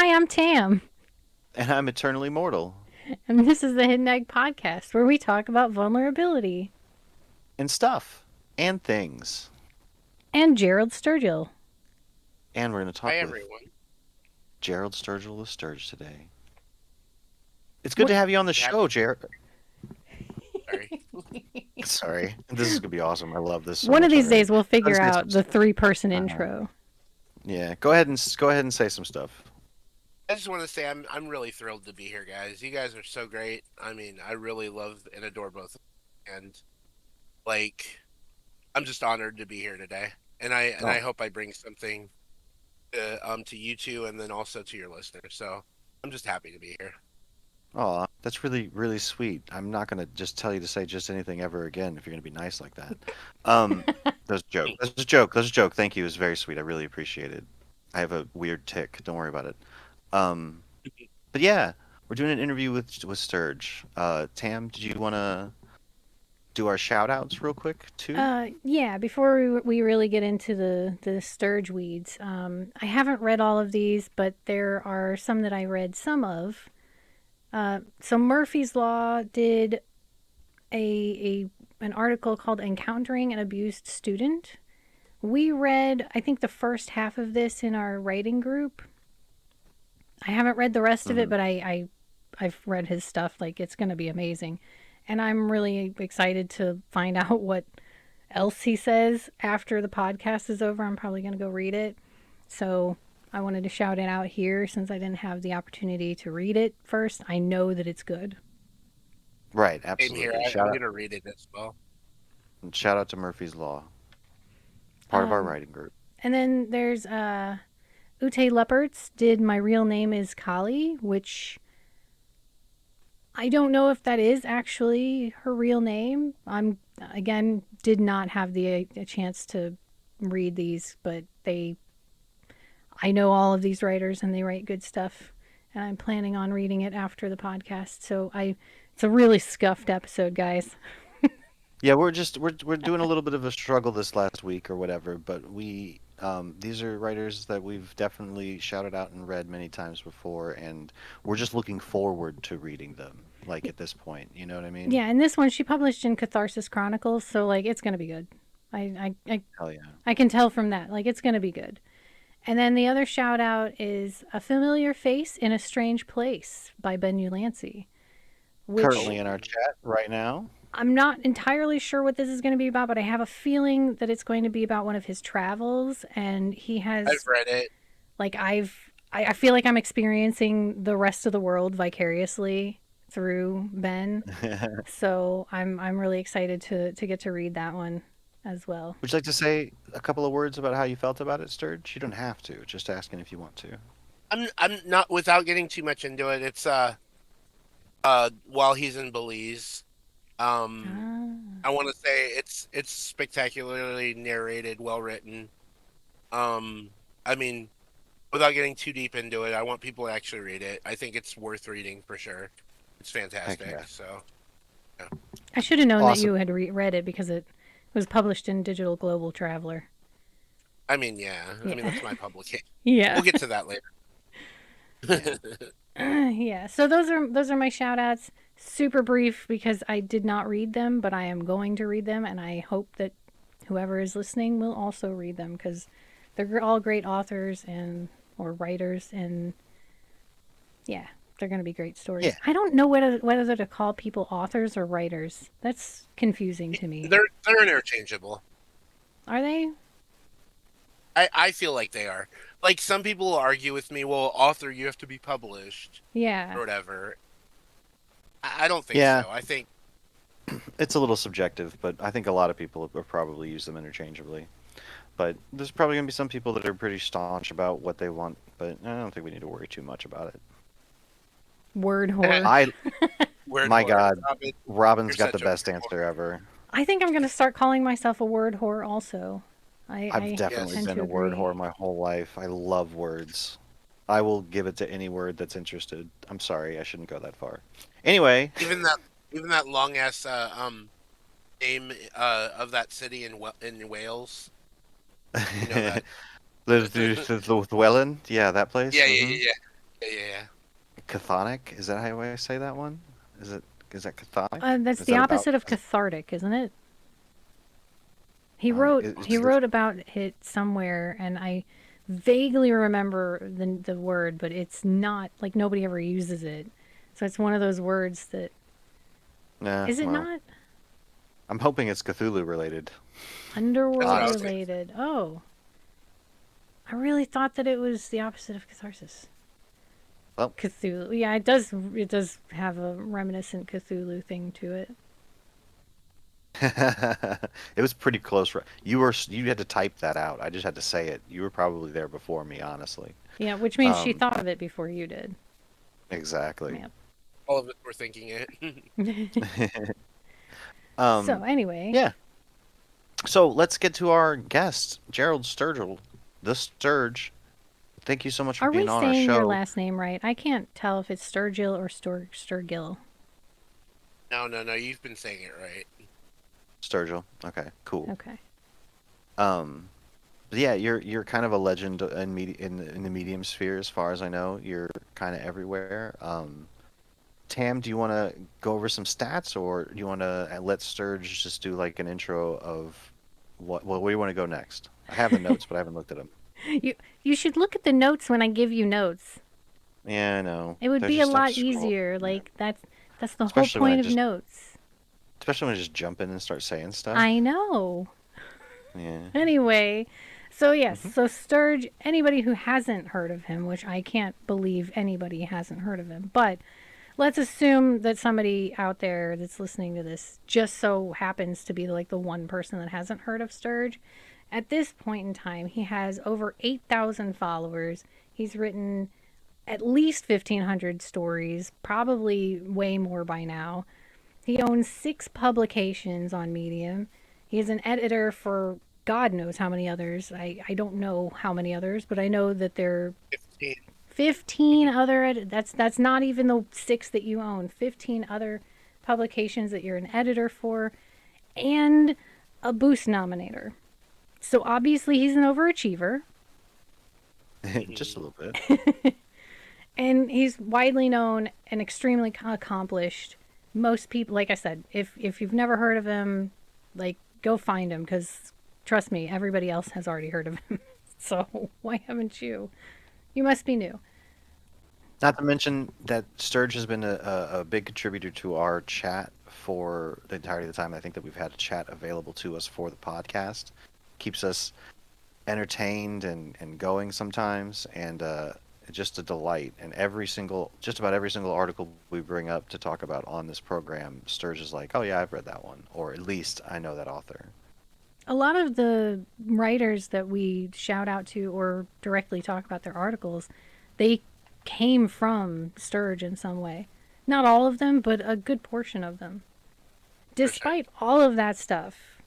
Hi, I'm Tam, And I'm eternally mortal. and this is the Hidden Egg Podcast, where we talk about vulnerability. And stuff. And things. And Gerald Sturgill. And we're going to Hi, talk with everyone. Gerald Sturgill the Sturge today. It's good What? to have you on the Happy. show, Jared. Sorry. Sorry. This is going to be awesome. I love this so One of much these already. days, we'll Go ahead figure and say some out the stuff. three-person Uh, intro. yeah, go ahead and say some stuff. I just want to say I'm really thrilled to be here, guys. You guys are so great. I mean, I really love and adore both of you. And like I'm just honored to be here today. And I Oh, hope I bring something to you two and then also to your listeners. So I'm just happy to be here. oh, that's really, really sweet. I'm not going to just tell you to say just anything ever again if you're going to be nice like that. Um, that's a joke. That's a joke. That's a joke. Thank you. It was very sweet. I really appreciate it. I have a weird tick. Don't worry about it. Um, But yeah, we're doing an interview with Sturge. Tam, did you want to do our shout outs real quick too? Yeah, before we really get into the Sturge weeds, I haven't read all of these, but there are some that I read some of. So Murphy's Law did a an article called "Encountering an Abused Student." We read, I think, the first half of this in our writing group. I haven't read the rest of it, Hmm. but I've read his stuff. Like, it's going to be amazing, and I'm really excited to find out what else he says after the podcast is over. I'm probably going to go read it. So I wanted to shout it out here since I didn't have the opportunity to read it first. I know that it's good. Right, Same here. absolutely. I'm gonna read it as well. Shout out to Murphy's Law, part of our Um, writing group. and then there's Ute Leppertz did My Real Name is Kali, which I don't know if that is actually her real name. I'm again did not have a chance to read these, but I know all of these writers and they write good stuff, and I'm planning on reading it after the podcast. So I it's a really scuffed episode, guys. Yeah, we're doing a little bit of a struggle this last week or whatever, but we these are writers that we've definitely shouted out and read many times before, and we're just looking forward to reading them. Like at this point, you know what I mean? Yeah, and this one she published in Catharsis Chronicles, so like it's gonna be good. Hell yeah. I can tell from that. Like it's gonna be good. And then the other shout out is A Familiar Face in a Strange Place by Ben Ulansey, which Currently in Oh, our chat right now. I'm not entirely sure what this is going to be about, but I have a feeling that it's going to be about one of his travels. And he I've has, read it. like, I feel like I'm experiencing the rest of the world vicariously through Ben. So I'm really excited to get to read that one as well. Would you like to say a couple of words about how you felt about it, Sturge? You don't have to. Just asking if you want to. I'm not without getting too much into it. It's while he's in Belize. Ah. I want to say it's spectacularly narrated, well written. Um, I mean, without getting too deep into it, I want people to actually read it. I think it's worth reading for sure. It's Heck fantastic. yeah. So, yeah. I should have known that Awesome. you had read it because it was published in Digital Global Traveler. I mean, yeah. I mean, Yeah. that's my publication. Yeah. We'll get to that later. Yeah. Yeah. So those are my shout outs. Super brief because I did not read them, but I am going to read them and I hope that whoever is listening will also read them because they're all great authors and or writers and yeah, they're going to be great Yeah. stories. I don't know whether to call people authors or writers. That's confusing to me. They're interchangeable. Are they? I feel like they are. Like some people will argue with me, well, author, you have to be published Yeah. or whatever. I don't think Yeah. so. I think It's a little subjective, but I think a lot of people will probably use them interchangeably. But there's probably going to be some people that are pretty staunch about what they want, but I don't think we need to worry too much about it. Word whore. I, word my horror. God, Robin, Robin's you're got the such a best word answer horror. ever. I think I'm going to start calling myself a word whore also. I've I definitely tend Yes. been to a word agree. whore my whole life. I love words. I will give it to any word that's interested. I'm sorry, I shouldn't go that far. Anyway, Even that even that long ass name of that city in Wales. You know the that. Llewellyn, yeah, that place. Yeah, yeah, Hmm. yeah, yeah. Yeah, yeah, yeah. Chthonic? Is that how I say that one? Is it is that chthonic? That's Is the that about? opposite of cathartic, isn't it? He Um, wrote is, he is, wrote about it somewhere, and I vaguely remember the word, but it's not like nobody ever uses it. So it's one of those words that nah, is it well, not I'm hoping it's Cthulhu related. That's what underworld I was Honestly, thinking. related? Oh, I really thought that it was the opposite of catharsis. well, Cthulhu. Yeah, it does. It does have a reminiscent Cthulhu thing to it. it was pretty close. You had to type that out. I just had to say it. You were probably there before me, honestly. Yeah, which means she Um, thought of it before you did. exactly. Yep. All of us were thinking it. So um, anyway, yeah. So let's get to our guest, Gerald Sturgill, the Sturge. Thank you so much for are we being on our saying your show, last name right? I can't tell if it's Sturgill or Sturgill. No, no, no. You've been saying it right. Sturgill. Okay, cool. Okay. Um, but yeah, you're kind of a legend in the medium sphere, as far as I know. You're kind of everywhere. Tam, do you want to go over some stats, or do you want to let Sturge just do like an intro of what? Well, where do you want to go next? I have the notes, but I haven't looked at them. You you should look at the notes when I give you notes. Yeah, I know. It would They're be a just I have lot to scroll. easier. Yeah. Like that's the whole point of notes. Especially when I just jump in and start saying I stuff. know. Yeah. Anyway, so yes, hmm so Sturge, anybody who hasn't heard of him, which I can't believe anybody hasn't heard of him, but let's assume that somebody out there that's listening to this just so happens to be like the one person that hasn't heard of Sturge. At this point in time, he has over 8,000 followers. He's written at least 1,500 stories, probably way more by now. He owns 6 publications on Medium. He is an editor for God knows how many others. I don't know how many others, but I know that there are 15. 15 other that's not even the 6 that you own. 15 other publications that you're an editor for and a Boost nominator. So obviously he's an overachiever Just a Mhm. little bit. and he's widely known and extremely accomplished. Most people, like I said, if you've never heard of him, like go find him because trust me, everybody else has already heard of him. So why haven't you? You must be new. Not to mention that Sturge has been a big contributor to our chat for the entirety of the time. I think that we've had a chat available to us for the podcast. Keeps us entertained and going sometimes, and just a delight. And just about every single article we bring up to talk about on this program, Sturge is like, "Oh yeah, I've read that one," or at least I know that author. A lot of the writers that we shout out to or directly talk about their articles, they came from Sturge in some way. Not all of them, but a good portion of them. For sure. Despite all of that stuff,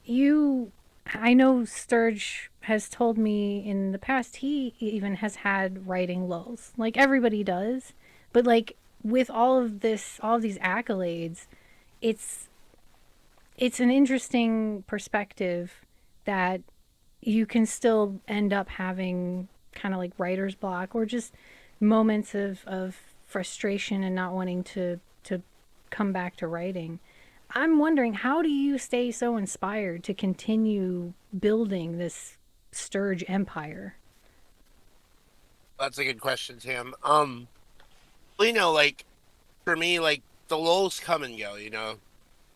you I know Sturge has told me in the past he even has had writing lulls. Like everybody does. But like with all of these accolades, it's it's an interesting perspective that you can still end up having kind of like writer's block or just moments of frustration and not wanting to come back to writing. I'm wondering, how do you stay so inspired to continue building this Sturge empire? That's a good question, Tim. Well, like for me, like the lulls come and go.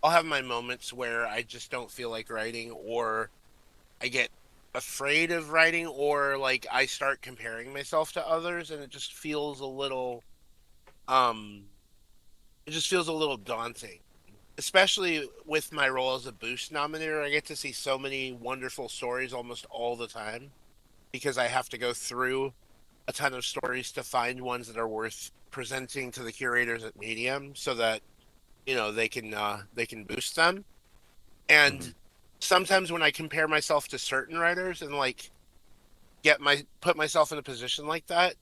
I'll have my moments where I just don't feel like writing, or I get afraid of writing, or like I start comparing myself to others, and um, it just feels a little daunting. Especially with my role as a Boost nominator, I get to see so many wonderful stories almost all the time because I have to go through a ton of stories to find ones that are worth presenting to the curators at Medium so that they can boost them. hmm And sometimes when I compare myself to certain writers and like get my put myself in a position like that,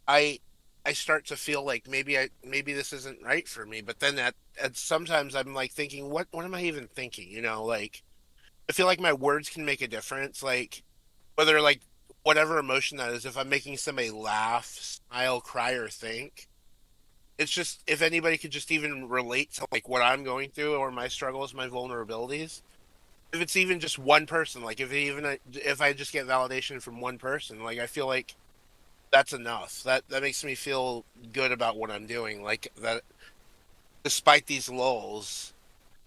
I I start to feel like maybe this isn't right for me. But then at sometimes I'm like thinking, what am I even thinking? Like I feel like my words can make a difference. Like whether like whatever emotion that is, if I'm making somebody laugh, smile, cry, or think, it's just if anybody could just even relate to like what I'm going through or my struggles, my vulnerabilities. If it's even just one person, like if I just get validation from one person, like I feel like that's enough. That makes me feel good about what I'm doing. Like that, despite these lulls,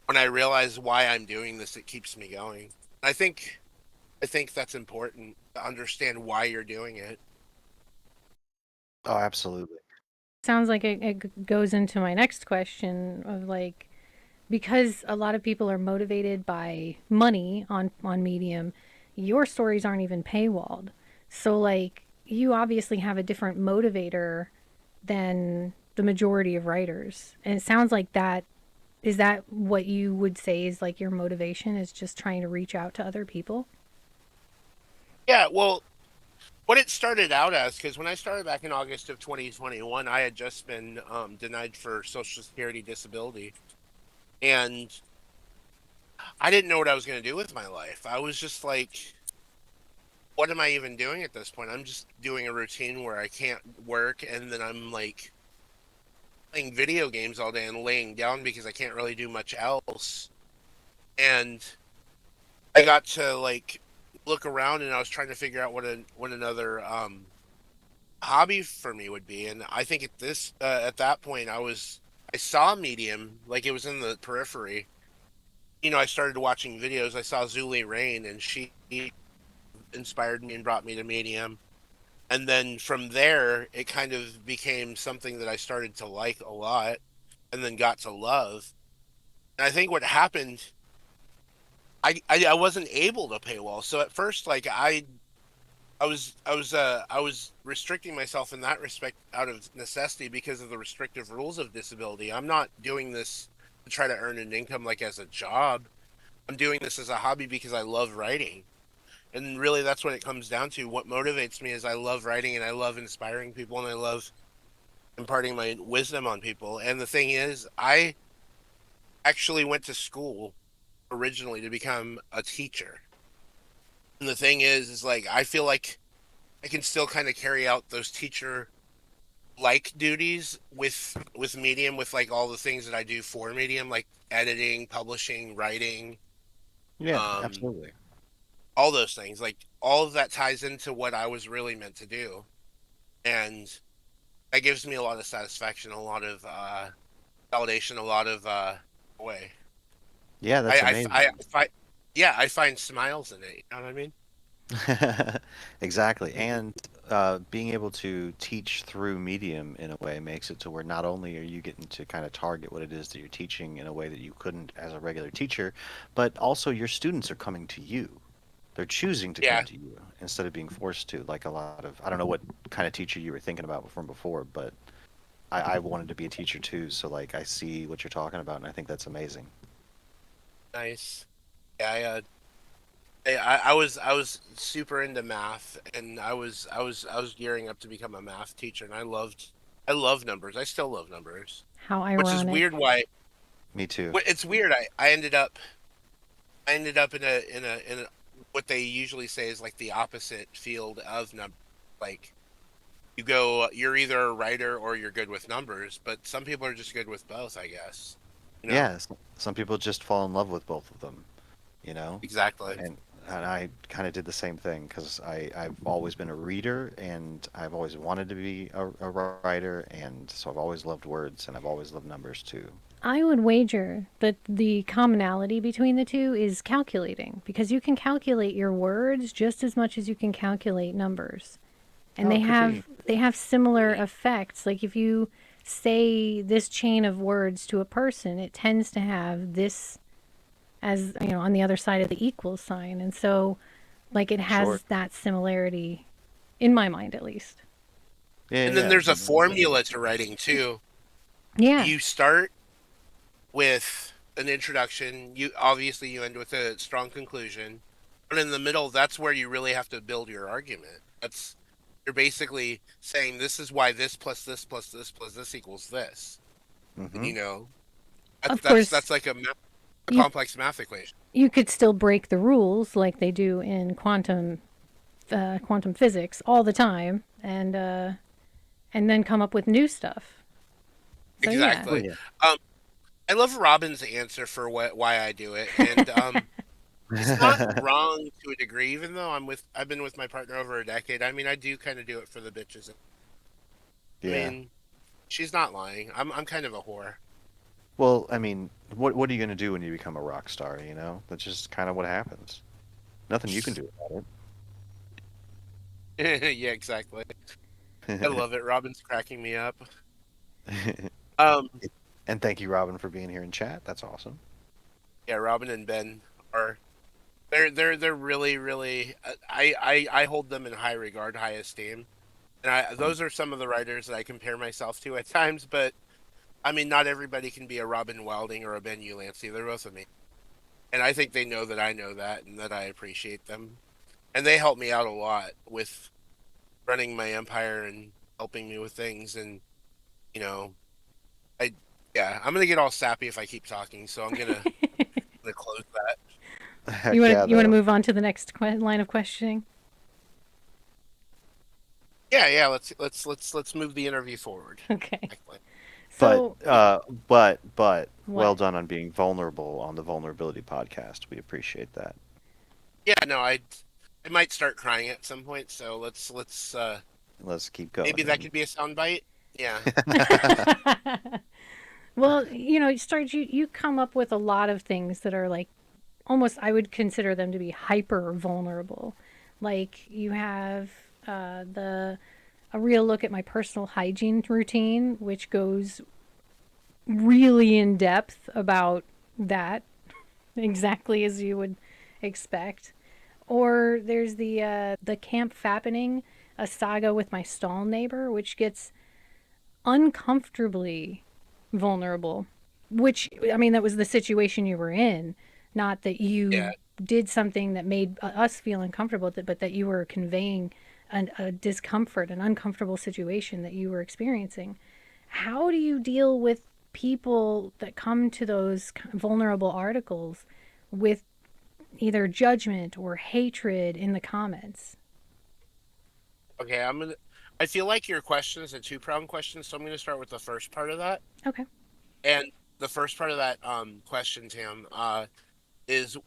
when I realize why I'm doing this, it keeps me going. I think I think that's important to understand why you're doing it. Oh, absolutely. Sounds like it goes into my next question of like, because a lot of people are motivated by money on Medium, your stories aren't even paywalled. So like you obviously have a different motivator than the majority of writers. And it sounds like that is that what you would say is like your motivation is just trying to reach out to other people? Yeah, well, what it started out as, because when I started back in August of 2021, I had just been denied for Social Security disability, and I didn't know what I was going to do with my life. I was just like, what am I even doing at this point? I'm just doing a routine where I can't work, and then I'm like playing video games all day and laying down because I can't really do much else. And I got to like look around, and I was trying to figure out what another hobby for me would be. And I think at that point I saw Medium like it was in the periphery. I started watching videos. I saw Zuli Rain, and she inspired me and brought me to Medium. And then from there, it kind of became something that I started to like a lot, and then got to love. And I think what happened, I wasn't able to paywall. So at first, like I was restricting myself in that respect out of necessity because of the restrictive rules of disability. I'm not doing this to try to earn an income like as a job. I'm doing this as a hobby because I love writing. And really that's what it comes down to. What motivates me is I love writing and I love inspiring people and I love imparting my wisdom on people. And the thing is, I actually went to school originally to become a teacher. And the thing is like I feel like I can still kind of carry out those teacher like duties with Medium, with like all the things that I do for Medium, like editing, publishing, writing, Yeah, um, absolutely. all those things. Like all of that ties into what I was really meant to do, and that gives me a lot of satisfaction, a lot of validation, a lot of way. Yeah, that's I amazing. find, yeah, I find smiles in it. You know what I mean? Exactly. And being able to teach through Medium in a way makes it to where not only are you getting to kind of target what it is that you're teaching in a way that you couldn't as a regular teacher, but also your students are coming to you. They're choosing to come Yeah, to you instead of being forced to, like a lot of, I don't know what kind of teacher you were thinking about from before, but I wanted to be a teacher too. So, like, I see what you're talking about, and I think that's amazing. nice. Yeah, I was super into math, and I was gearing up to become a math teacher, and I love numbers. I still love numbers, How which is weird. ironic. Why Me too. it's weird. I ended up in a what they usually say is like the opposite field of number. Like you're either a writer or you're good with numbers, but some people are just good with both, I guess. You know? Yeah, some people just fall in love with both of them, you know? Exactly. And I kind of did the same thing because I've always been a reader and I've always wanted to be a writer, and so I've always loved words and I've always loved numbers too. I would wager that the commonality between the two is calculating because you can calculate your words just as much as you can calculate numbers. And Oh, it could be. they have similar effects. Like if you say this chain of words to a person, it tends to have this as, on the other side of the equal sign. And so like it Sure. has that similarity in my mind at least. Yeah, And then yeah. there's a formula to writing too. Yeah. You start with an introduction. You end with a strong conclusion, but in the middle, that's where you really have to build your argument. That's You're basically saying this is why this plus this plus this plus this equals this. And Mm-hmm. Of course, that's like a you complex math equation. you could still break the rules like they do in quantum quantum physics all the time, and then come up with new stuff. So yeah. Well, Exactly. Um, I love Robin's answer for why I do it, and it's not yeah. wrong to a degree, even though I've been with my partner over a decade. I mean, I do kind of do it for the bitches. I Yeah. mean, she's not lying. I'm kind of a whore. Well, I mean, what are you gonna do when you become a rock star? You know, that's just kind of what happens. Nothing you can do about Yeah, exactly. I it. love it. Robin's cracking me up. Um, And thank you, Robin, for being here in chat. That's awesome. yeah, Robin and Ben are they're really really I hold them in high regard, high esteem. And Um, those are some of the writers that I compare myself to at times, but I mean, not everybody can be a Robin Wilding or a Ben Ulancey. They're both amazing. And I think they know that I know that and that I appreciate them. And they help me out a lot with running my empire and helping me with things. And, you know, I, yeah, I'm going to get all sappy if I keep talking. So I'm gonna close that. heck yeah, you want to though. move on to the next line of questioning? Yeah, yeah, let's move the interview forward. Okay. Exactly. But So well what? done on being vulnerable on the Vulnerability podcast. We appreciate that. Yeah, no, I might start crying at some point. So let's Let's keep going maybe that then. could be a soundbite. Yeah. Well, you come up with a lot of things that are like almost I would consider them to be hyper vulnerable. Like you have the a real look at my personal hygiene routine, which goes really in depth about that, exactly as you would expect. Or there's the camp fappening, a saga with my stall neighbor, which gets uncomfortably vulnerable. Which I mean, that was the situation you were in, not that Yeah. you did something that made us feel uncomfortable, but that you were conveying a discomfort, an uncomfortable situation that you were experiencing. How do you deal with people that come to those vulnerable articles with either judgment or hatred in the comments? Okay, I feel like your question is a two-pronged question, so I'm gonna start with the first part of that. Okay. And the first part of that question, Tam, is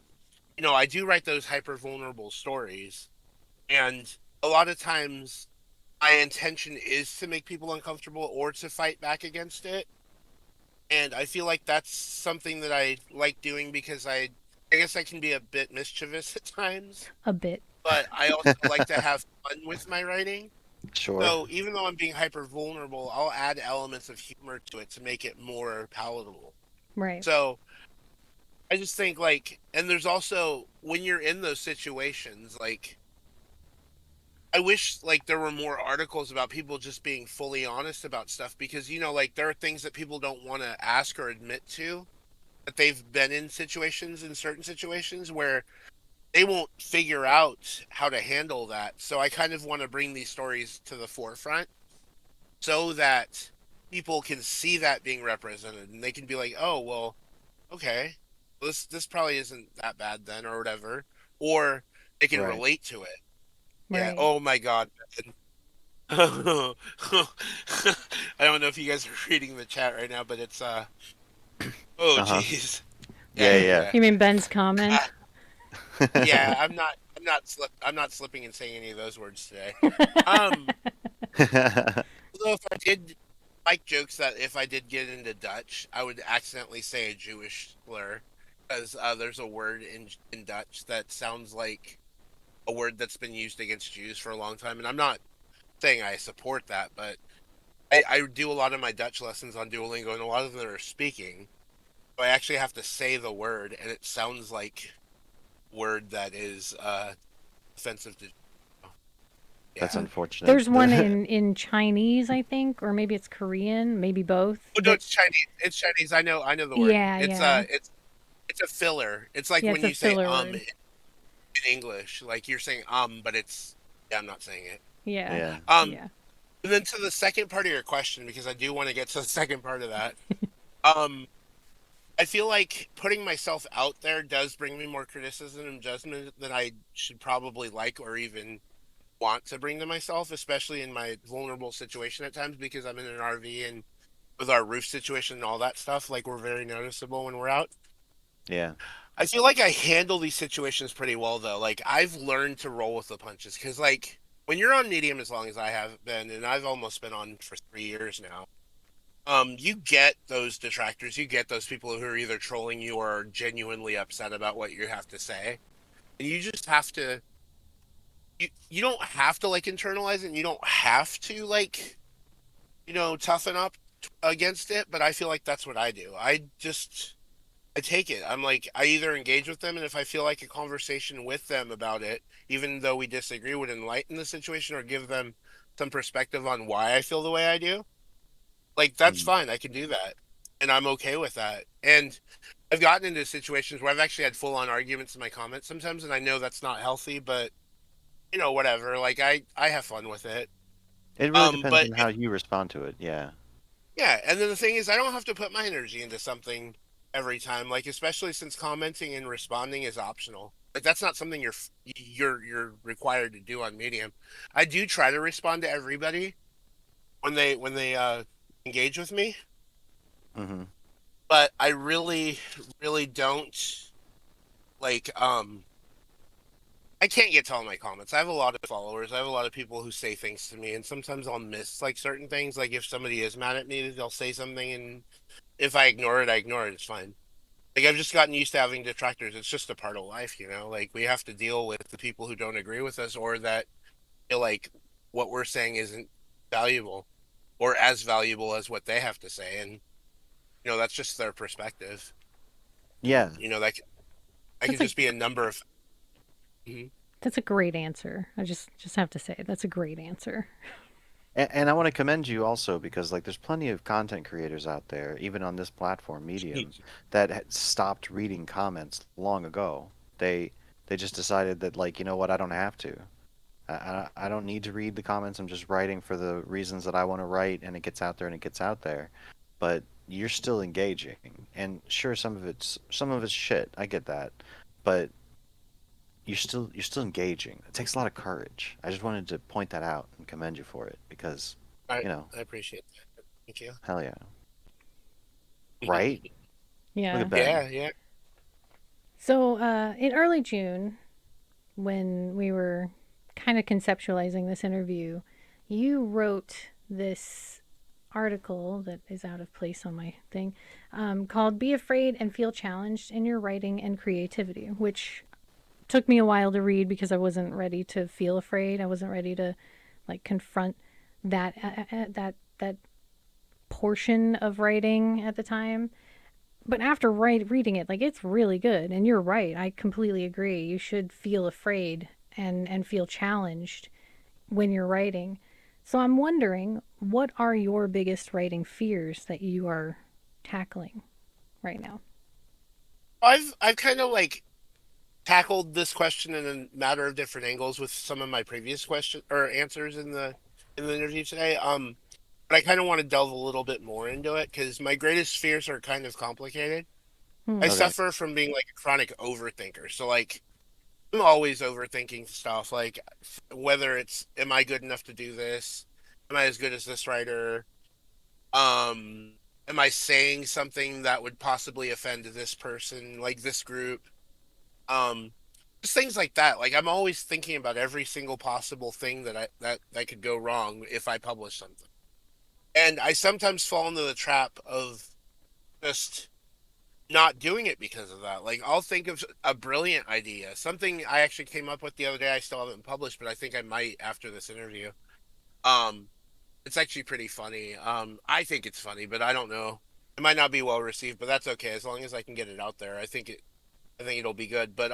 I do write those hyper vulnerable stories, and a lot of times my intention is to make people uncomfortable or to fight back against it. And I feel like that's something that I like doing because I guess I can be a bit mischievous at times, A bit. but I also like to have fun with my writing. Sure. So even though I'm being hyper vulnerable, I'll add elements of humor to it to make it more palatable. Right. So I just think like, and there's also when you're in those situations, like I wish like there were more articles about people just being fully honest about stuff because like there are things that people don't want to ask or admit to that they've been in situations in certain situations where they won't figure out how to handle that. So I kind of want to bring these stories to the forefront so that people can see that being represented and they can be like, "Oh, well, okay. This probably isn't that bad then or whatever." Or they can Right. relate to it. Yeah. Right. Oh my God. I don't know if you guys are reading the chat right now, but it's oh Uh-huh. geez. Yeah, Yeah, yeah, yeah. yeah. You mean Ben's Uh, comment? yeah, I'm not slipping and saying any of those words today. Um Although if I did like jokes that if I did get into Dutch, I would accidentally say a Jewish slur because there's a word in Dutch that sounds like a word that's been used against Jews for a long time, and I'm not saying I support that, but I do a lot of my Dutch lessons on Duolingo, and a lot of them are speaking. So I actually have to say the word, and it sounds like a word that is offensive to. That's Yeah. unfortunate. There's one in Chinese, I think, or maybe it's Korean, maybe both. Oh no, That it's Chinese. It's Chinese. I know the word. yeah, yeah. It's a filler. It's like Yeah, when it's a you say filler word. in English, like you're saying but it's yeah, I'm not saying it. Yeah. Yeah. Um, Yeah. and then to the second part of your question, because I do want to get to the second part of that. Um, I feel like putting myself out there does bring me more criticism and judgment than I should probably like or even want to bring to myself, especially in my vulnerable situation at times because I'm in an RV and with our roof situation and all that stuff, like we're very noticeable when we're out. Yeah. I feel like I handle these situations pretty well though. Like I've learned to roll with the punches because like when you're on Medium as long as I have been, and I've almost been on for 3 years now, you get those detractors, you get those people who are either trolling you or genuinely upset about what you have to say. And you just have to you don't have to like internalize it and you don't have to like, toughen up against it, but I feel like that's what I do. I take it. I'm like, I either engage with them, and if I feel like a conversation with them about it, even though we disagree, would enlighten the situation or give them some perspective on why I feel the way I do, like, that's Mhm. fine. I can do that. And I'm okay with that. And I've gotten into situations where I've actually had full on arguments in my comments sometimes, and I know that's not healthy, but, whatever. Like, I have fun with it. It really depends But on how you respond to it. Yeah. yeah, and then the thing is, I don't have to put my energy into something every time. Like, especially since commenting and responding is optional. Like, that's not something you're required to do on Medium. I do try to respond to everybody when they engage with me, Hmm. but I really really don't like. I can't get to all my comments. I have a lot of followers. I have a lot of people who say things to me, and sometimes I'll miss like certain things. Like if somebody is mad at me, they'll say something, and if I ignore it, I ignore it. It's fine. Like I've just gotten used to having detractors. It's just a part of life. Like we have to deal with the people who don't agree with us or that feel like what we're saying isn't valuable or as valuable as what they have to say. And that's just their perspective. Yeah. And that That's could a just be a number of. Mhm. that's a great answer. I just have to say that's a great answer. And I want to commend you also because like there's plenty of content creators out there, even on this platform, Medium, that had stopped reading comments long ago. They they just decided that like, you know what, I don't have to. I don't need to read the comments. I'm just writing for the reasons that I want to write, and it gets out there and it gets out there. But you're still engaging, and sure, some of it's shit. I get that, but you're still engaging. It takes a lot of courage. I just wanted to point that out and commend you for it because, I you know, I appreciate that. Thank you. hell yeah, right? Look Yeah. at Yeah, Ben. yeah. So in early June, when we were kind of conceptualizing this interview, you wrote this article that is out of place on my thing called Be Afraid and Feel Challenged in Your Writing and Creativity, which took me a while to read because I wasn't ready to feel afraid. I wasn't ready to like confront that portion of writing at the time. But after reading it, like it's really good, and you're right. I completely agree. You should feel afraid and feel challenged when you're writing. So I'm wondering, what are your biggest writing fears that you are tackling right now? I've kind of like tackled this question in a matter of different angles with some of my previous question or answers in the interview today. But I kind of want to delve a little bit more into it because my greatest fears are kind of complicated. I Hmm. Okay. suffer from being like a chronic overthinker. So like I'm always overthinking stuff. Like whether it's am I good enough to do this? Am I as good as this writer? Am I saying something that would possibly offend this person, like this group? Um, just things like that. Like I'm always thinking about every single possible thing that could go wrong if I publish something. And I sometimes fall into the trap of just not doing it because of that. Like I'll think of a brilliant idea, something I actually came up with the other day. I still haven't published, but I think I might after this interview. Um, it's actually pretty funny. I think it's funny, but I don't know. It might not be well received, but that's okay as long as I can get it out there. I think it'll be good. But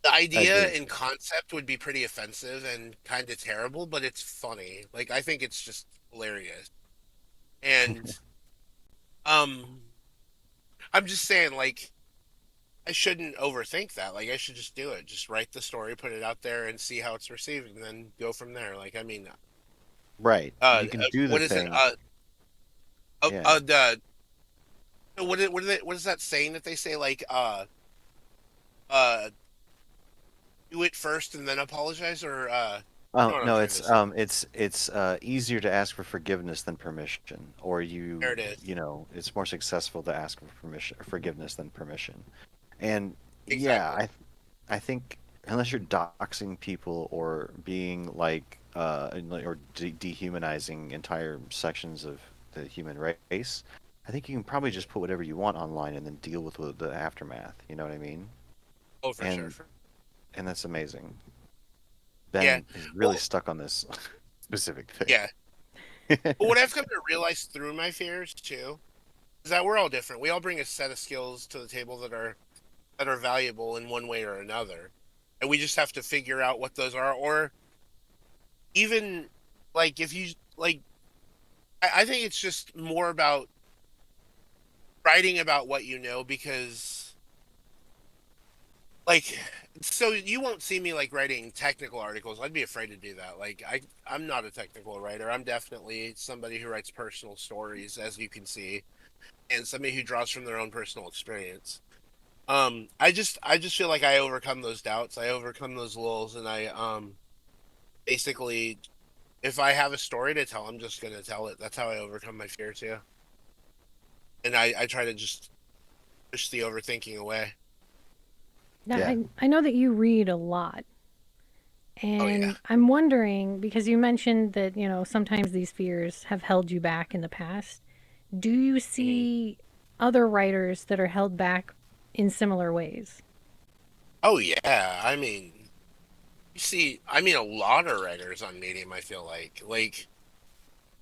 the I idea agree. and concept would be pretty offensive and kind of terrible, but it's funny. Like I think it's just hilarious. And um I'm just saying like I shouldn't overthink that. Like I should just do it. Just write the story, put it out there and see how it's received and then go from there. Like I mean Right. You can do the what is it? thing. Yeah. The what is that saying that they say like uh do it first and then apologize, or you Oh know what I'm no, trying to say? it's easier to ask for forgiveness than permission, or There it is. it's more successful to ask for forgiveness than permission. And yeah, Exactly. I think unless you're doxing people or being or dehumanizing entire sections of the human race, I think you can probably just put whatever you want online and then deal with the aftermath. You know what I mean? Oh, for sure. And and that's amazing. Yeah. Ben is really Well, stuck on this specific thing. yeah. But what I've come to realize through my fears too is that we're all different. We all bring a set of skills to the table that are valuable in one way or another, and we just have to figure out what those are. Or even like if you like, I think it's just more about writing about what you know because like so you won't see me like writing technical articles. I'd be afraid to do that. Like I'm not a technical writer. I'm definitely somebody who writes personal stories, as you can see, and somebody who draws from their own personal experience. I just feel like I overcome those doubts. I overcome those lulls, and I basically, if I have a story to tell, I'm just gonna tell it. That's how I overcome my fear too. And I try to just push the overthinking away. Now, Yeah. I know that you read a lot, Oh yeah. and I'm wondering because you mentioned that, sometimes these fears have held you back in the past. Do you Mhm. see other writers that are held back in similar ways? Oh yeah. I mean, you see, I mean, a lot of writers on Medium. I feel like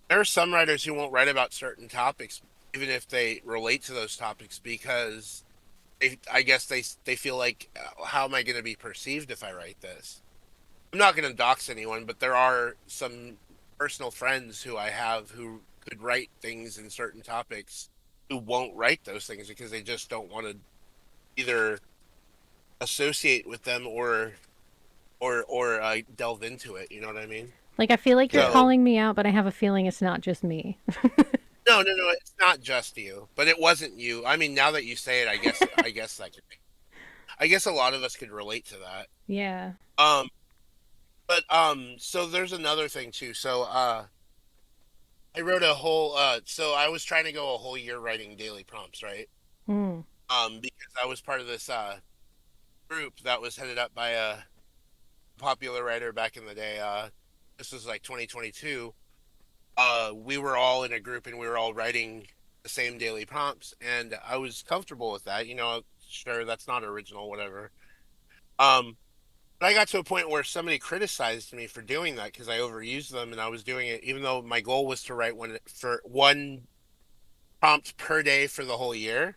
there are some writers who won't write about certain topics, even if they relate to those topics, because I guess they feel like, how am I going to be perceived if I write this? I'm not going to dox anyone, but there are some personal friends who I have who could write things in certain topics who won't write those things because they just don't want to either associate with them or delve into it. You know what I mean? Like, I feel like you're Yeah. So calling me out, but I have a feeling it's not just me. no, it's not just you, but it wasn't you. I mean, now that you say it, I guess I guess a lot of us could relate to that. Yeah. Um, but so there's another thing too. So I wrote a whole so I was trying to go a whole year writing daily prompts, right? Mm. Because I was part of this group that was headed up by a popular writer back in the day. This was like 2022. We were all in a group and we were all writing the same daily prompts, and I was comfortable with that. You know, sure, that's not original, whatever. Um, but I got to a point where somebody criticized me for doing that because I overused them, and I was doing it even though my goal was to write one prompt per day for the whole year.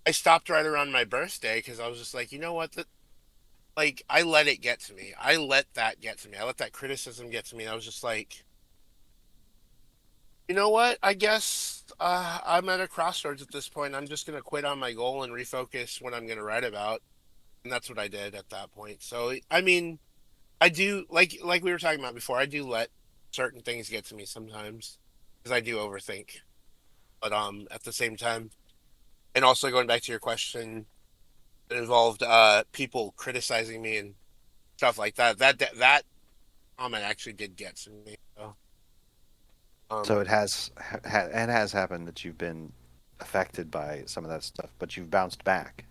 I stopped right around my birthday because I was just like, you know what? Like, I let it get to me. I let that get to me. I let that criticism get to me. I was just like, you know what? I guess I'm at a crossroads at this point. I'm just going to quit on my goal and refocus what I'm going to write about. And that's what I did at that point. So, I mean, I do like we were talking about before. I do let certain things get to me sometimes because I do overthink. But at the same time, and also going back to your question, it involved people criticizing me and stuff like that. That comment actually did get to me. So, So um, it has happened that you've been affected by some of that stuff, but you've bounced back,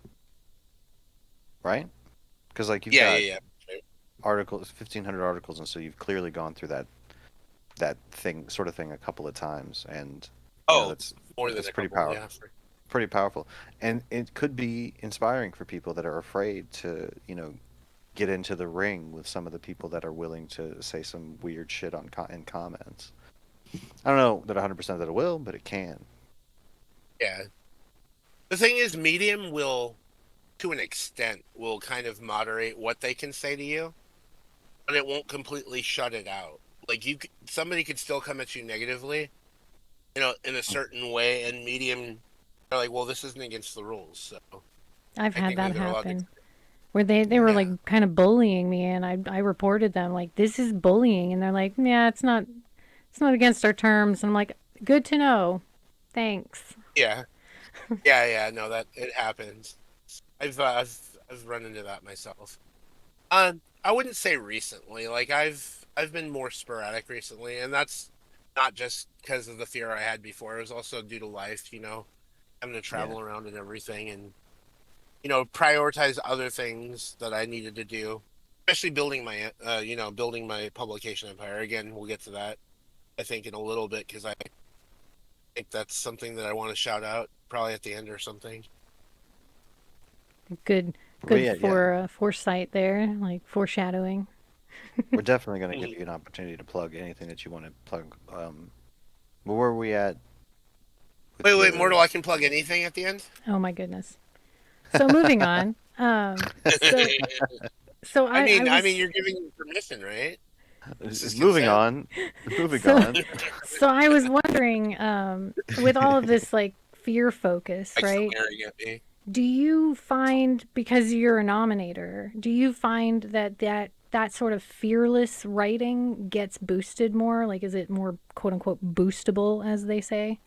right? Because like you've yeah, got yeah, yeah. articles, 1,500 articles, and so you've clearly gone through that thing a couple of times, and Oh, that's more than a pretty couple. Yeah, for, pretty powerful, and it could be inspiring for people that are afraid to get into the ring with some of the people that are willing to say some weird shit in comments. I don't know that 100% that it will, but it can. yeah. The thing is, Medium will, to an extent, will kind of moderate what they can say to you, but it won't completely shut it out. Like somebody could still come at you negatively, in a certain way, and Medium are like, well, this isn't against the rules, so I've had technically that they're allowed to. happen where they were Yeah, like kind of bullying me, and I reported them like, this is bullying, and they're like, yeah, it's not against our terms. And I'm like, good to know. Thanks. yeah, yeah. No, that it happens. I've run into that myself. I wouldn't say recently. Like I've been more sporadic recently, and that's not just because of the fear I had before. It was also due to life, having to Yeah. travel around and everything, and prioritize other things that I needed to do, especially building my publication empire. Again, we'll get to that, I think, in a little bit because I think that's something that I want to shout out probably at the end or something. Good, But good yeah, for foresight there, like foreshadowing. we're definitely going to give Mhm. you an opportunity to plug anything that you want to plug. But where are we at with Wait, your? Mortal, I can plug anything at the end? Oh my goodness. So moving on. So I I mean, was you're giving me permission, right? This is Moving consent. on. Moving so on. so I was wondering, with all of this like fear focus, Like right? glaring at me. Do you find, because you're a nominator, do you find that sort of fearless writing gets boosted more? Like, is it more quote unquote boostable, as they say,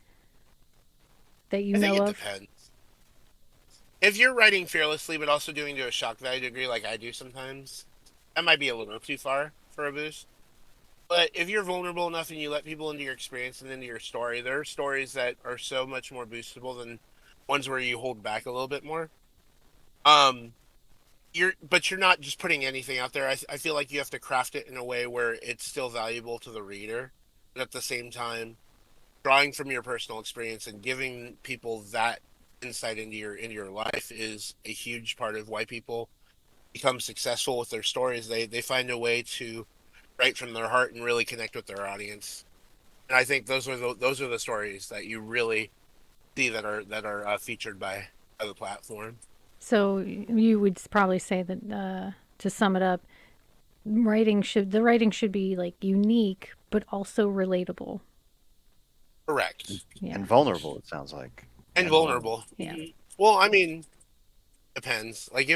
that you I think know it of? depends. If you're writing fearlessly, but also doing to a shock value degree like I do sometimes, that might be a little too far for a boost. But if you're vulnerable enough and you let people into your experience and into your story, there are stories that are so much more boostable than ones where you hold back a little bit more. Um, you're not just putting anything out there. I feel like you have to craft it in a way where it's still valuable to the reader, but at the same time, drawing from your personal experience and giving people that insight into your life is a huge part of why people become successful with their stories. They find a way to write from their heart and really connect with their audience. And I think those are the stories that you really see that are featured by the platform. So you would probably say that, to sum it up, the writing should be like unique but also relatable. Correct. Yeah, And vulnerable, it sounds like. And And vulnerable. vulnerable. yeah. Well, I mean, depends. Like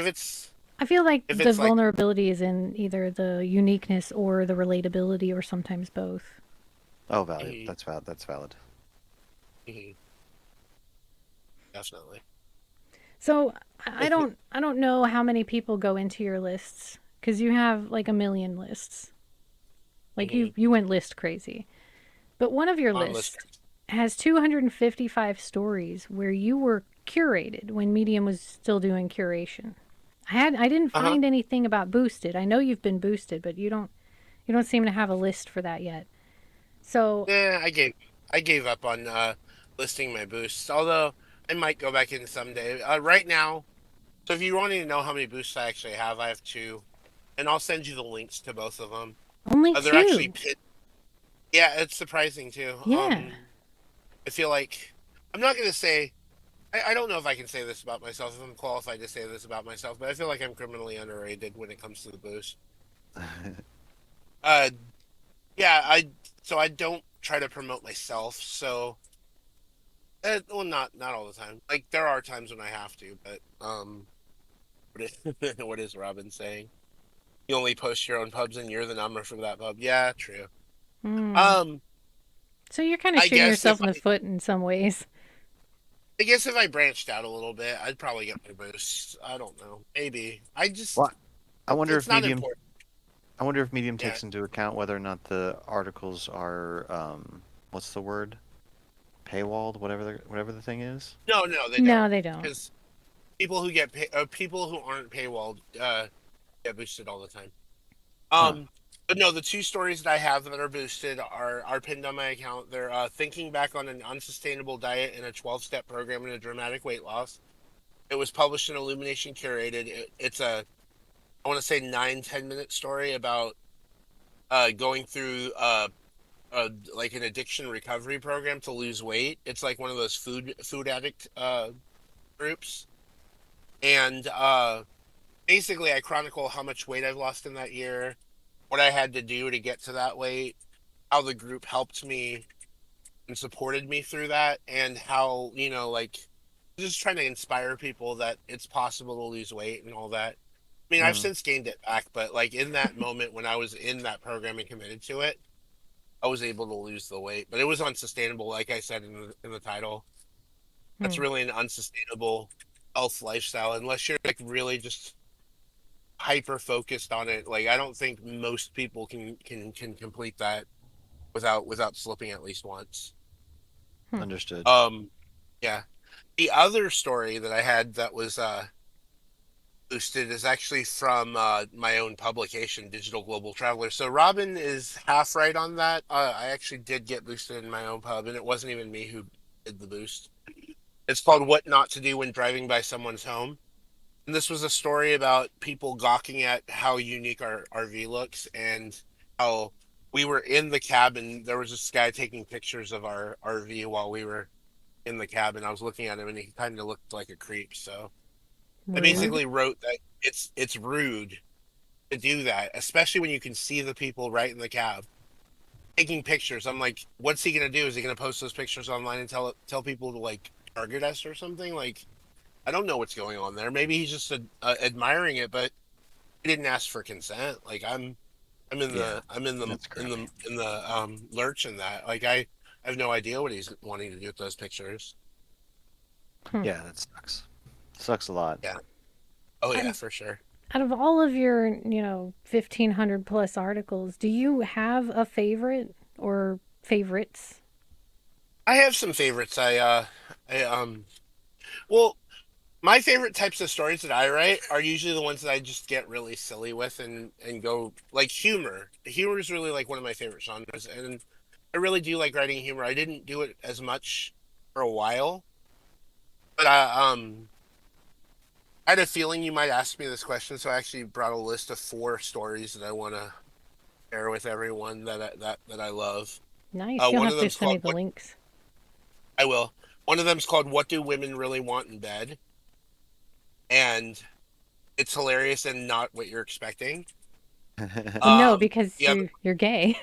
I feel like if the it's like vulnerability is in either the uniqueness or the relatability, or sometimes both. Oh, valid. mhm, That's valid. That's valid. mhm, definitely. So I don't know how many people go into your lists, because you have like a million lists. Like Mhm. you went list crazy. But one of your On list. lists has 255 stories where you were curated when Medium was still doing curation. I didn't Uh-huh. find anything about boosted. I know you've been boosted, but you don't seem to have a list for that yet. So, Yeah, I gave up on listing my boosts. Although I might go back in someday. Right now, so if you wanting to know how many boosts I actually have, I have two, and I'll send you the links to both of them. only They're actually two. yeah, it's surprising too. Yeah. I feel like I'm not gonna say I don't know if I can say this about myself, if I'm qualified to say this about myself, but I feel like I'm criminally underrated when it comes to the boost. Uh, yeah, I don't try to promote myself, so well, not all the time. Like there are times when I have to, but what is what is Robin saying? You only post your own pubs, and you're the number for that pub. Yeah, true. Hmm. Um, So you're kind of I shooting guess if yourself in the foot in some ways. I guess if I branched out a little bit, I'd probably get my boosts. I don't know. Maybe. Well, I wonder It's if not Medium. important. I wonder if Medium Yeah. takes into account whether or not the articles are, what's the word? Paywalled, whatever the thing is. No, they No, don't. they don't. Because people who aren't paywalled, get boosted all the time. Huh. But no, the two stories that I have that are boosted are pinned on my account. They're thinking back on an unsustainable diet and a 12-step program and a dramatic weight loss. It was published in Illumination Curated. It's a I want to say 9-10 minute story about going through like an addiction recovery program to lose weight. It's like one of those food addict groups, and basically I chronicle how much weight I've lost in that year, what I had to do to get to that weight, how the group helped me and supported me through that, and how like just trying to inspire people that it's possible to lose weight and all that. I mean, I've Mm. since gained it back, but like in that moment when I was in that program and committed to it, I was able to lose the weight, but it was unsustainable. Like I said in the title, that's Hmm. really an unsustainable health lifestyle unless you're like really just hyper focused on it. Like I don't think most people can complete that without slipping at least once. Hmm. Understood. Yeah. The other story that I had that was boosted is actually from my own publication, Digital Global Traveler. So Robin is half right on that. I actually did get boosted in my own pub, and it wasn't even me who did the boost. It's called What Not to Do When Driving by Someone's Home. And this was a story about people gawking at how unique our RV looks and how we were in the cabin. There was this guy taking pictures of our RV while we were in the cabin. I was looking at him and he kind of looked like a creep. So I Rude. basically wrote that it's rude to do that, especially when you can see the people right in the cab taking pictures. I'm like, what's he gonna do? Is he gonna post those pictures online and tell people to like target us or something? Like, I don't know what's going on there. Maybe he's just admiring it, but he didn't ask for consent. Like, I'm in Yeah, the I'm in the that's crummy. in the lurch in that. Like, I have no idea what he's wanting to do with those pictures. Hmm. Yeah, that sucks. Sucks a lot. Yeah. Oh Out yeah, of, for sure. out of all of your, 1,500 plus articles, do you have a favorite or favorites? I have some favorites. I well, my favorite types of stories that I write are usually the ones that I just get really silly with and go like humor. Humor is really like one of my favorite genres, and I really do like writing humor. I didn't do it as much for a while, but I had a feeling you might ask me this question, so I actually brought a list of four stories that I want to share with everyone that I love. Nice. You'll One have of to them's send me called the what links. I will. One of them's called "What Do Women Really Want in Bed," and it's hilarious and not what you're expecting. Well, no, Um, because the other, you're gay.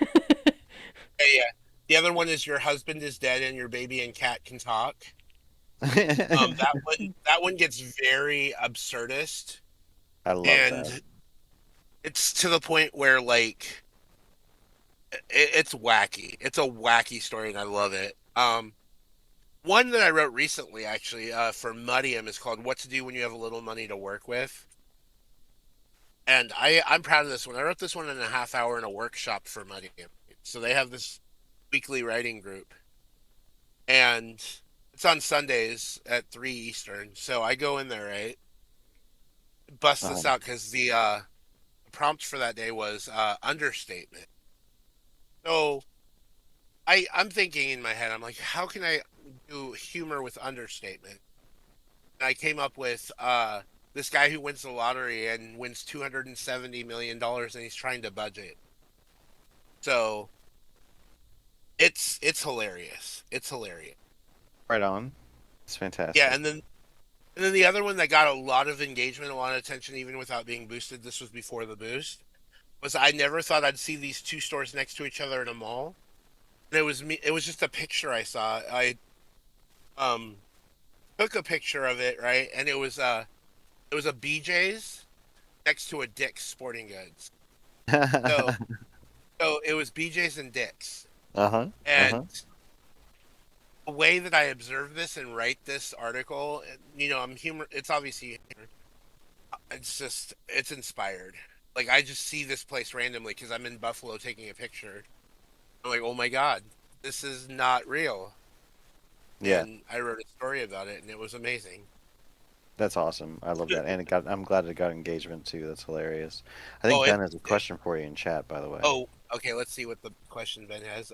yeah, yeah. The other one is "Your Husband is Dead and Your Baby and Cat Can Talk." That one gets very absurdist, I love that. and it's to the point where like it's wacky. It's a wacky story, and I love it. One that I wrote recently, actually, for Mudium is called "What to Do When You Have a Little Money to Work With," and I'm proud of this one. I wrote this one in a half hour in a workshop for Mudium. So they have this weekly writing group, and it's on Sundays at 3 Eastern. So I go in there, right, bust this Um, out because the prompt for that day was understatement. So I'm thinking in my head, I'm like, how can I do humor with understatement? And I came up with this guy who wins the lottery and wins $270 million, and he's trying to budget. So it's hilarious. It's hilarious. right on. It's Yeah, fantastic. and then the other one that got a lot of engagement, a lot of attention, even without being boosted. This was before the boost. Was I never thought I'd see these two stores next to each other in a mall. And it was me. It was just a picture I saw. I um took a picture of it, right, and it was a BJ's next to a Dick's Sporting Goods. So so it was BJ's and Dick's, Uh-huh. and Uh-huh. the way that I observe this and write this article, I'm humor. It's obviously it's inspired. Like I just see this place randomly because I'm in Buffalo taking a picture. I'm like, oh my god, this is not real. Yeah, And I wrote a story about it, and it was amazing. that's awesome. I love that. And I'm glad it got engagement too. That's hilarious. I think Oh, Ben has a question for you in chat, by the way. oh, okay. Let's see what the question Ben has.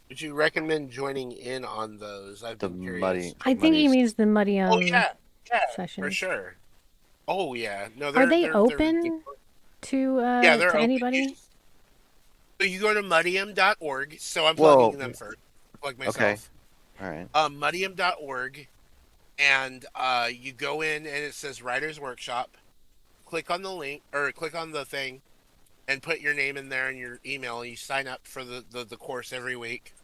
Would you recommend joining in on those? I've The been curious. I think muddy he means the muddy Oh yeah, yeah, for sessions. sure. Oh yeah. No, Are they're they they're they're open to yeah, uh they're to open. anybody? So you go to mudium.org. So I'm plugging Whoa. them first. Plug Okay. myself. All right. Mudium.org, and you go in and it says Writers Workshop. Click on the link or click on the thing and put your name in there and your email. You sign up for the course every week.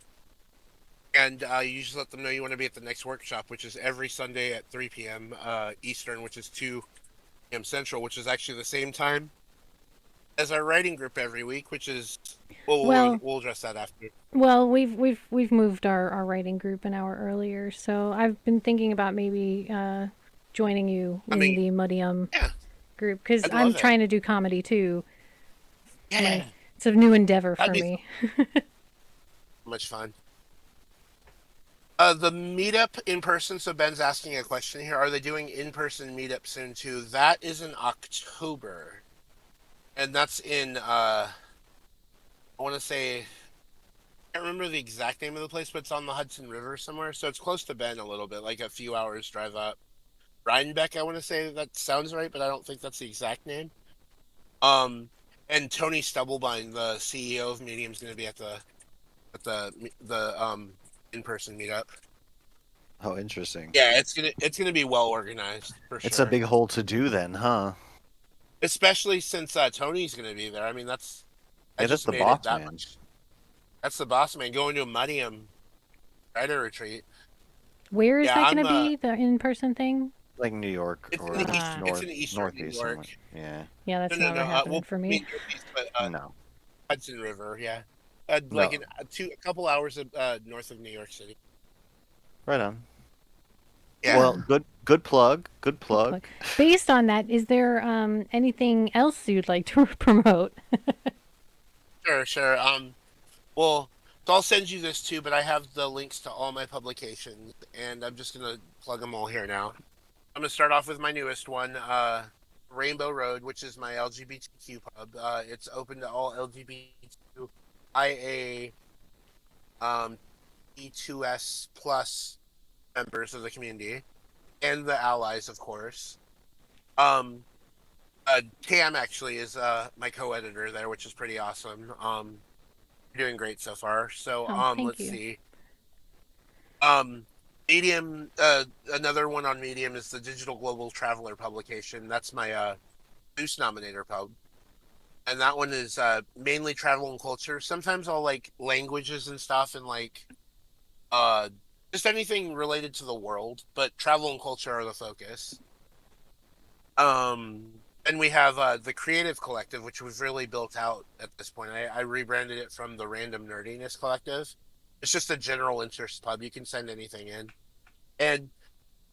And you just let them know you want to be at the next workshop, which is every Sunday at 3 p.m. Eastern, which is 2 p.m. Central, which is actually the same time as our writing group every week, which is well, we'll Well, we'll address that after. we've moved our writing group an hour earlier, so I've been thinking about maybe joining you I in mean, the Mudium yeah, group because I'd I'm love it. trying to do comedy too. Yeah, It's a new endeavor that'd for be so me. much fun. The meetup in person. So Ben's asking a question here. Are they doing in-person meetup soon too? That is in October, and that's in I want to say I can't remember the exact name of the place, but it's on the Hudson River somewhere. So it's close to Ben a little bit, like a few hours drive up. Rhinebeck, I want to say that sounds right, but I don't think that's the exact name. Um, and Tony Stubblebine, the CEO of Medium, is going to be at the in-person meetup. Oh, interesting. Yeah, it's gonna be well organized for It's a sure. big hole to do then, huh? Especially since Tony's gonna be there. I mean, I Yeah, that's just the made it boss that man. much. That's the boss man going to a Mudium writer retreat. Where is Yeah, that going I'm to be? The in-person thing? Like New York it's in the or east. Ah, It's in eastern New northeast York. somewhere. Yeah. yeah, No, that's no, never no. happening Well, for I mean me. northeast, but No. Hudson River. Yeah, like No. a couple hours north of New York City. Right on. Yeah, Well, Huh. good plug. Good Good plug. plug. Based on that, is there anything else you'd like to promote? sure, sure. Well, so I'll send you this too, but I have the links to all my publications, and I'm just gonna plug them all here now. I'm gonna start off with my newest one, Rainbow Road, which is my LGBTQ pub. It's open to all LGBTQIA E2S plus members of the community and the allies, of course. Um, Cam actually is my co-editor there, which is pretty awesome. You're doing great so far. So Oh, thank let's you. see. Um, Medium, another one on Medium is the Digital Global Traveler publication. That's my Goose Nominator pub, and that one is mainly travel and culture. Sometimes I'll like languages and stuff, and like uh, just anything related to the world. But travel and culture are the focus. And we have the Creative Collective, which was really built out at this point. I rebranded it from the Random Nerdiness Collective. It's just a general interest pub. You can send anything in, and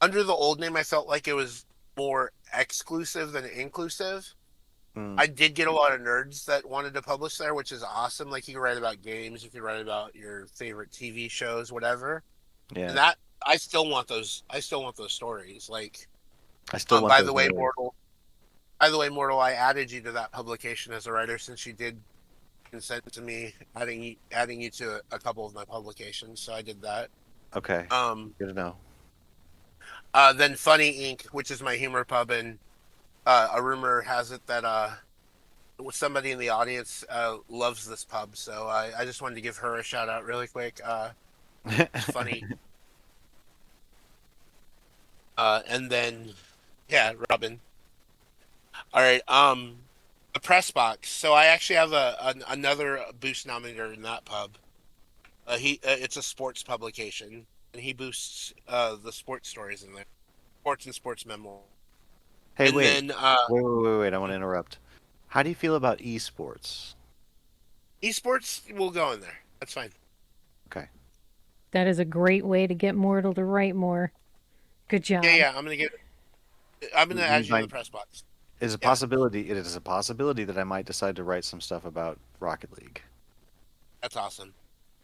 under the old name, I felt like it was more exclusive than inclusive. Mm, I did get a lot of nerds that wanted to publish there, which is awesome. Like you can write about games, you can write about your favorite TV shows, whatever. And yeah. that I still want those. I still want those stories. Like, I still want by those the way, nerds. Mortal. By the way, Mortal, I added you to that publication as a writer since you did consent to me adding you to a couple of my publications. So I did that. Okay. Um, Good to know. then Funny Inc., which is my humor pub, and a rumor has it that somebody in the audience loves this pub, so I just wanted to give her a shout out really quick. It's funny. And then yeah, Robin. All right. A press box. So I actually have another boost nominator in that pub. It's a sports publication, and he boosts the sports stories in there, sports and sports memoir. Hey, And wait. then Wait. I want to interrupt. How do you feel about esports? esports will go in there. That's fine. Okay. That is a great way to get Mortal to write more. Good Yeah, job. yeah. I'm gonna We add you to the might press box. is a Yeah, possibility. It is a possibility that I might decide to write some stuff about Rocket League. that's awesome.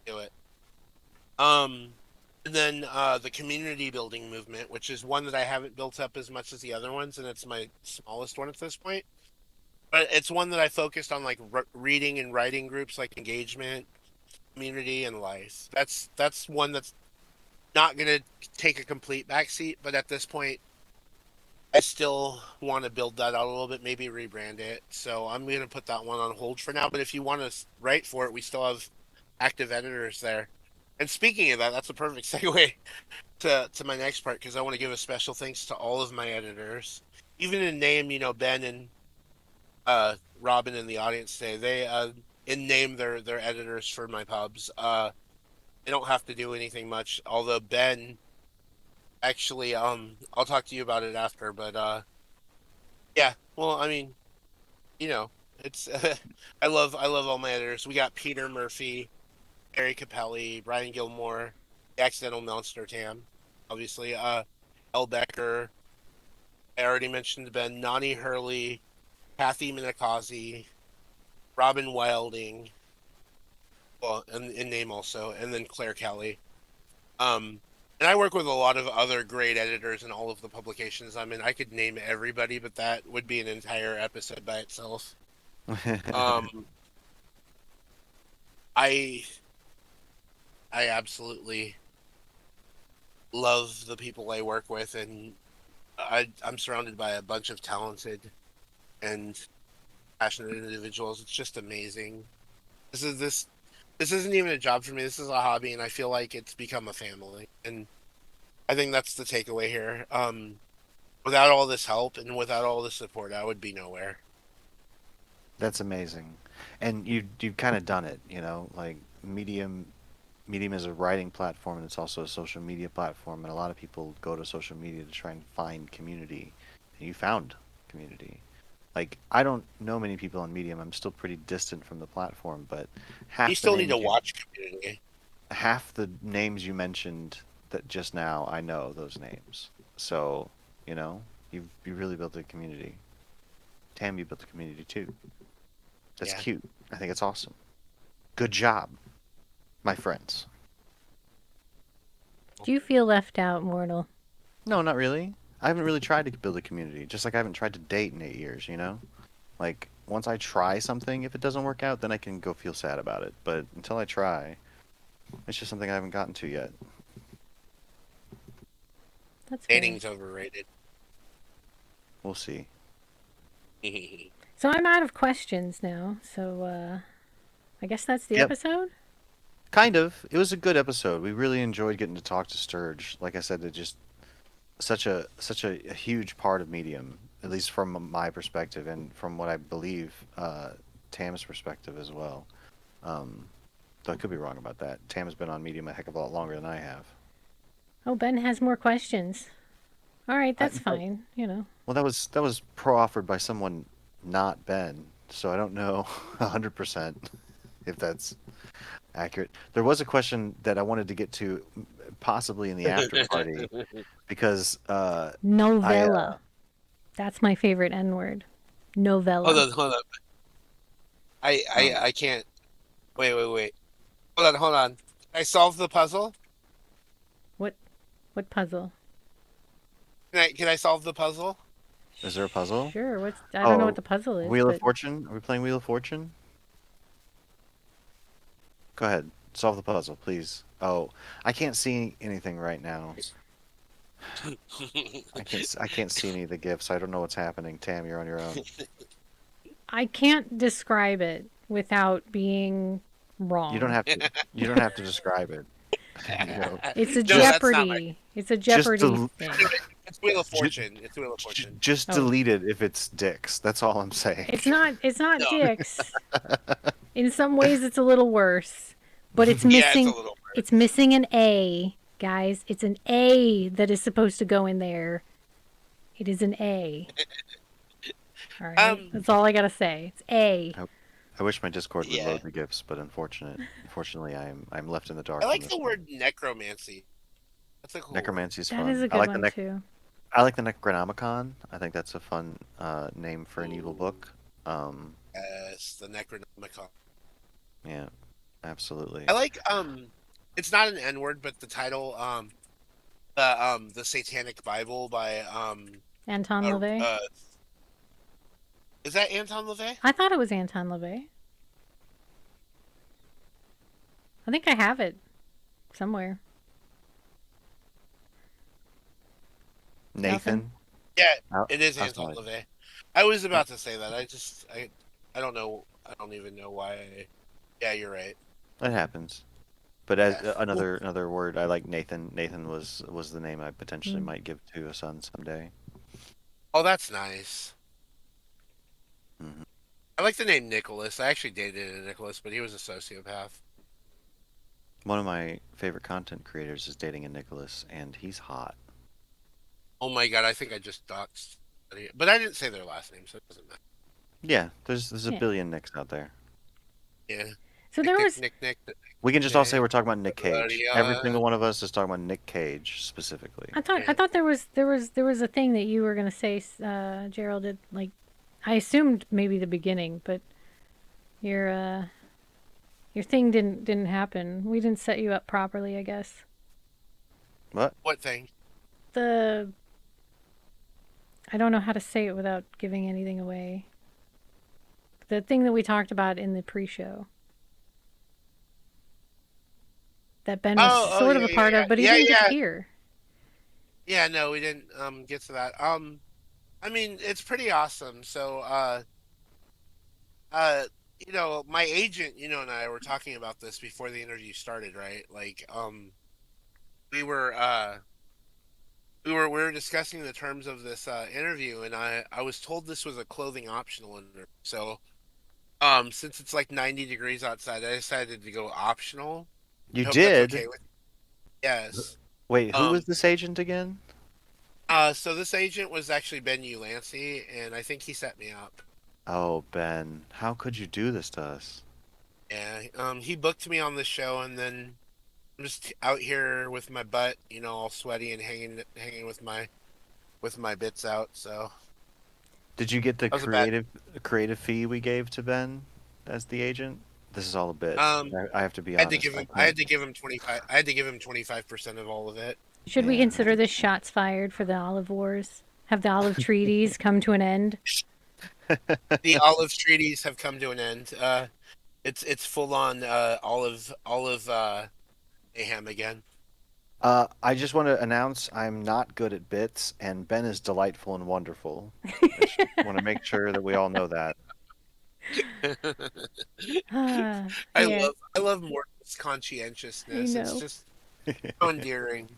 Do it. Um, and then the community building movement, which is one that I haven't built up as much as the other ones, and it's my smallest one at this point. But it's one that I focused on, like reading and writing groups, like engagement, community, and life. That's one that's not gonna take a complete backseat, but at this point, I still want to build that out a little bit, maybe rebrand it. So I'm gonna put that one on hold for now. But if you want to write for it, we still have active editors there. And speaking of that, that's a perfect segue to my next part because I want to give a special thanks to all of my editors. Even in name, Ben and Robin in the audience today, they in name they're editors for my pubs. They don't have to do anything much. Although Ben actually, I'll talk to you about it after. But yeah, well, I mean, you know, it's I love all my editors. We got Peter Murphy, Harry Capelli, Brian Gilmore, the Accidental Monster Tam, obviously, El Becker, I already mentioned Ben, Nani Hurley, Kathy Minakazi, Robin Wilding, well, in name also, and then Claire Kelly. Um, and I work with a lot of other great editors in all of the publications I'm in. I could name everybody, but that would be an entire episode by itself. Um, I I absolutely love the people I work with, and I'm surrounded by a bunch of talented and passionate individuals. It's just amazing. This is this this isn't even a job for me. This is a hobby, and I feel like it's become a family. And I think that's the takeaway here. Without all this help and without all this support, I would be nowhere. That's amazing. And you've kind of done it, like Medium is a writing platform and it's also a social media platform, and a lot of people go to social media to try and find community. And you found community. Like, I don't know many people on Medium. I'm still pretty distant from the platform, but You half the still need to names you watch Community. half the names you mentioned that just now, I know those names. So, you know, you really built a community. Tam, you built a community too. That's Yeah. cute. I think it's awesome. Good job, my friends. Do you feel left out, Mortal? No, not really. I haven't really tried to build a community, just like I haven't tried to date in 8 years, Like, once I try something, if it doesn't work out, then I can go feel sad about it. But until I try, it's just something I haven't gotten to yet. That's fair. Dating's overrated. We'll see. So I'm out of questions now. So I guess that's the Yep. episode. Kind of. It was a good episode. We really enjoyed getting to talk to Sturge. Like I said, it just such a huge part of Medium, at least from my perspective and from what I believe Tam's perspective as well. Um, though I could be wrong about that. Tam has been on Medium a heck of a lot longer than I have. Oh, Ben has more questions. All right, I, that's fine. well, that was pro-offered by someone not Ben, so I don't know 100% if that's accurate. There was a question that I wanted to get to, possibly in the after party, because I Novella. That's my favorite N word. Novella. Hold on. I, I, um, I can't. Wait. Hold on. I solved the puzzle. What? What puzzle? Can I solve the puzzle? is there a puzzle? Sure. What's? I don't know what Oh, the puzzle is, Wheel of but Fortune? Are we playing Wheel of Fortune? Go ahead. Solve the puzzle, please. Oh, I can't see anything right now. I can't see any of the gifts. I don't know what's happening. Tam, you're on your own. I can't describe it without being You don't wrong. have to. You don't have to describe it. You know, It's a No, just that's not my. Jeopardy. It's a just Jeopardy del- thing. It's Wheel of ju- Fortune. It's Wheel of Fortune. just Oh, delete it if it's dicks. That's all I'm saying. it's not. It's not No. dicks. In some ways, it's a little worse, but it's Yeah, it's a missing. little It's missing an A, guys. It's an A that is supposed to go in there. It is an A. All weird. right, that's all I gotta say. It's A. I wish my Discord would Yeah. load the gifts, but unfortunately, I'm left in the I dark on like this the one. word necromancy. That's a cool word. Necromancy is That is a fun. good one too. I like the Necronomicon. I think that's a fun name for an evil Ooh, book. yes, the Necronomicon. Yeah, absolutely. I like it's not an N word, but the title the Satanic Bible by Anton uh, LaVey. uh is that Anton LaVey? I thought it was Anton LaVey. I think I have it somewhere. Nothing. Nathan. Yeah, I, it is I was Anton like, LaVey. I was about to say that. I don't know. I don't even know why. Yeah, you're right. it happens. But as Yeah. Ooh, another word, I like Nathan. Nathan was the name I potentially Mm. might give to a son someday. oh, that's nice. Hmm. I like the name Nicholas. I actually dated a Nicholas, but he was a sociopath. One of my favorite content creators is dating a Nicholas, and he's hot. Oh my god, I think I just doxed. But I didn't say their last name, so it doesn't matter. Yeah, there's a Yeah. billion Nicks out there. Yeah. So Nick, there Nick, was Nick, Nick, We can just all say Nick. we're talking about Nick Cage. Every single one of us is talking about Nick Cage specifically. I thought there was a thing that you were gonna say, Gerald. Like, I assumed maybe the beginning, but your thing didn't happen. We didn't set you up properly, I guess. What? What thing? The I don't know how to say it without giving anything away. The thing that we talked about in the pre-show that Ben was Oh, sort of yeah, a yeah, part yeah, of, but he yeah, didn't get to yeah, hear. yeah. No, we didn't get to that. I mean, it's pretty awesome. So, uh, my agent, and I were talking about this before the interview started, right? Like, we were we were discussing the terms of this interview, and I was told this was a clothing optional interview. So, since it's like 90 degrees outside, I decided to go optional. You I hope that's did? okay with you. Yes. Wait, who was Um, this agent again? so this agent was actually Ben Ulancy, and I think he set me up. Oh, Ben, how could you do this to us? Yeah, he booked me on the show, and then I'm just out here with my butt, all sweaty and hanging with my bits out. So Did you get the that was a bad. creative fee we gave to Ben as the agent? This is all a bit. Um, I have to be I had to honest. give I him. I can't. had to give him 25. I had to give him 25% of all of it. Should we Yeah. consider this shots fired for the olive wars? Have the olive treaties come to an end? The olive treaties have come to an end. It's full on olive mayhem again. I just want to announce I'm not good at bits, and Ben is delightful and wonderful. I just want to make sure that we all know that. Ah, I yeah, love Morton's I conscientiousness. It's know. just so endearing.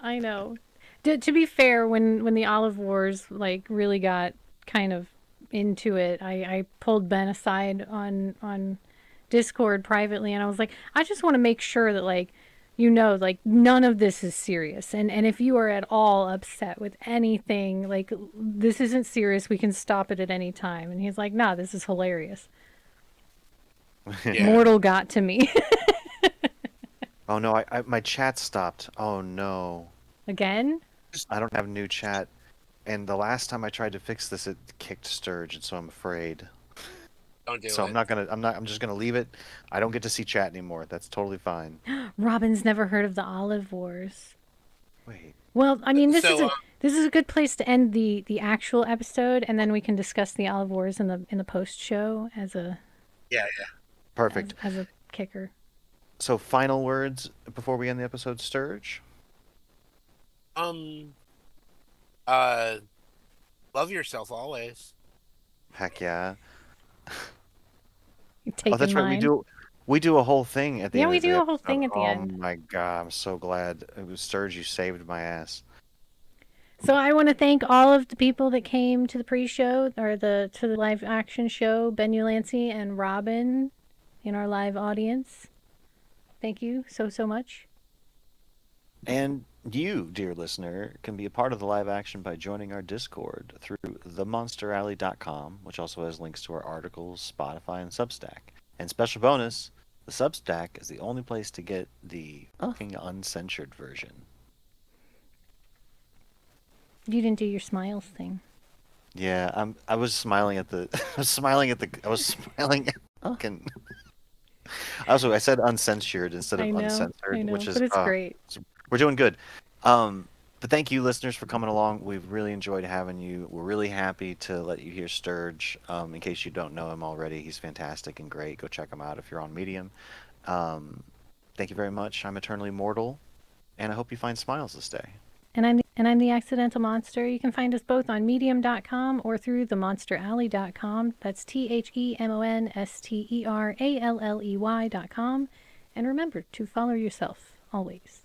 I know. To be fair, when the olive wars like really got kind of into it, I pulled Ben aside on Discord privately, and I was like, I just want to make sure that like none of this is serious, and if you are at all upset with anything, like this isn't serious, we can stop it at any time. And he's like, Nah, this is hilarious. Yeah. Mortal got to me Oh no, my chat stopped. Oh no. again. I don't have new chat. And the last time I tried to fix this, it kicked Sturge, and so I'm afraid. Don't do So it. I'm just gonna leave it. I don't get to see chat anymore. That's totally fine. Robin's never heard of the olive wars. Wait. Well, I mean, So, this is a good place to end the actual episode, and then we can discuss the olive wars in the post show as yeah, Perfect. as a kicker. So final words before we end the episode, Sturge? yeah. Uh, love yourself always. Heck yeah. You Oh, taking that's right. mine? We do a whole thing at the Yeah, end we of the do a whole episode. thing at the Oh end. my god, I'm so glad. It was Sturge, you saved my ass. So I want to thank all of the people that came to the pre-show or to the live action show, Ben Ulancy and Robin in our live audience. Thank you so much. And you, dear listener, can be a part of the live action by joining our Discord through themonsteralley.com, which also has links to our articles, Spotify, and Substack. And special bonus, the Substack is the only place to get the fucking uncensored version. You didn't do your smiles thing. Yeah, I was smiling at the I was smiling at fucking also I said uncensored instead of I uncensored, know, which is but it's great. we're doing good. But thank you, listeners, for coming along. We've really enjoyed having you. We're really happy to let you hear Sturge. In case you don't know him already, he's fantastic and great. Go check him out if you're on Medium. Thank you very much. I'm Eternally Mortal, and I hope you find smiles this day. And I'm the Accidental Monster. You can find us both on medium.com or through themonsteralley.com. That's TheMonsteralley.com. And remember to follow yourself always.